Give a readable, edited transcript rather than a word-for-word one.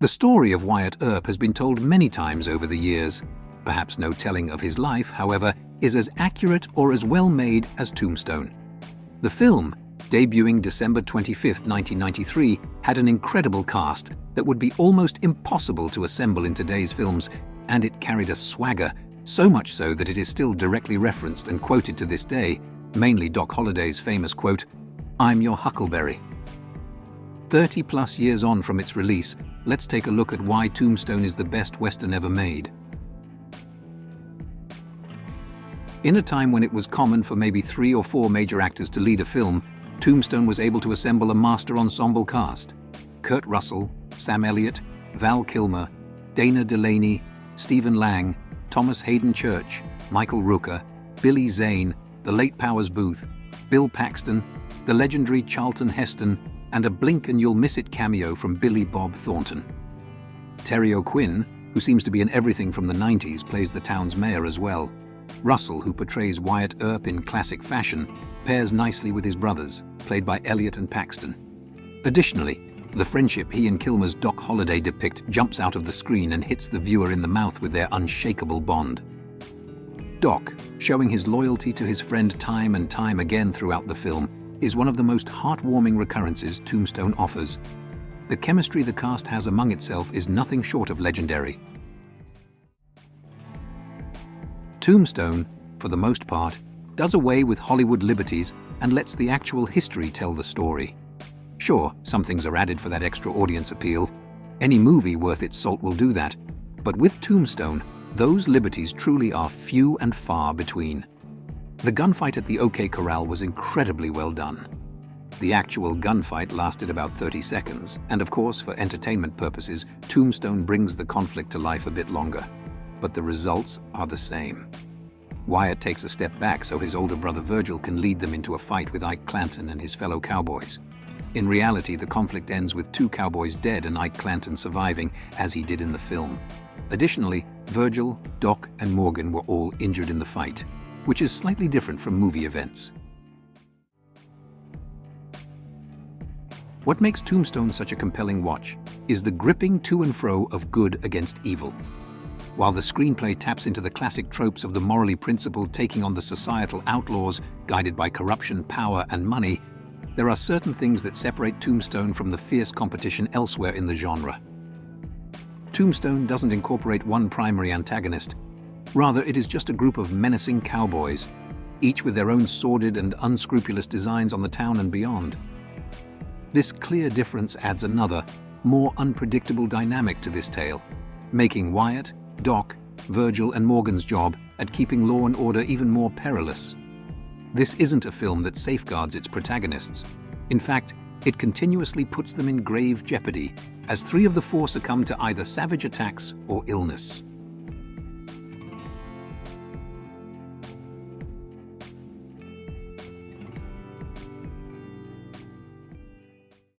The story of Wyatt Earp has been told many times over the years. Perhaps no telling of his life, however, is as accurate or as well made as Tombstone. The film, debuting December 25, 1993, had an incredible cast that would be almost impossible to assemble in today's films, and it carried a swagger, so much so that it is still directly referenced and quoted to this day, mainly Doc Holliday's famous quote, "I'm your Huckleberry." 30-plus years on from its release, let's take a look at why Tombstone is the best Western ever made. In a time when it was common for maybe 3 or 4 major actors to lead a film, Tombstone was able to assemble a master ensemble cast. Kurt Russell, Sam Elliott, Val Kilmer, Dana Delaney, Stephen Lang, Thomas Hayden Church, Michael Rooker, Billy Zane, the late Powers Booth, Bill Paxton, the legendary Charlton Heston, and a blink-and-you'll-miss-it cameo from Billy Bob Thornton. Terry O'Quinn, who seems to be in everything from the 90s, plays the town's mayor as well. Russell, who portrays Wyatt Earp in classic fashion, pairs nicely with his brothers, played by Elliott and Paxton. Additionally, the friendship he and Kilmer's Doc Holliday depict jumps out of the screen and hits the viewer in the mouth with their unshakable bond. Doc, showing his loyalty to his friend time and time again throughout the film, is one of the most heartwarming recurrences Tombstone offers. The chemistry the cast has among itself is nothing short of legendary. Tombstone, for the most part, does away with Hollywood liberties and lets the actual history tell the story. Sure, some things are added for that extra audience appeal. Any movie worth its salt will do that. But with Tombstone, those liberties truly are few and far between. The gunfight at the OK Corral was incredibly well done. The actual gunfight lasted about 30 seconds, and of course, for entertainment purposes, Tombstone brings the conflict to life a bit longer. But the results are the same. Wyatt takes a step back so his older brother Virgil can lead them into a fight with Ike Clanton and his fellow cowboys. In reality, the conflict ends with 2 cowboys dead and Ike Clanton surviving, as he did in the film. Additionally, Virgil, Doc, and Morgan were all injured in the fight, which is slightly different from movie events. What makes Tombstone such a compelling watch is the gripping to and fro of good against evil. While the screenplay taps into the classic tropes of the morally principled taking on the societal outlaws guided by corruption, power, and money, there are certain things that separate Tombstone from the fierce competition elsewhere in the genre. Tombstone doesn't incorporate one primary antagonist. Rather, it is just a group of menacing cowboys, each with their own sordid and unscrupulous designs on the town and beyond. This clear difference adds another, more unpredictable dynamic to this tale, making Wyatt, Doc, Virgil, and Morgan's job at keeping law and order even more perilous. This isn't a film that safeguards its protagonists. In fact, it continuously puts them in grave jeopardy, as 3 of the 4 succumb to either savage attacks or illness.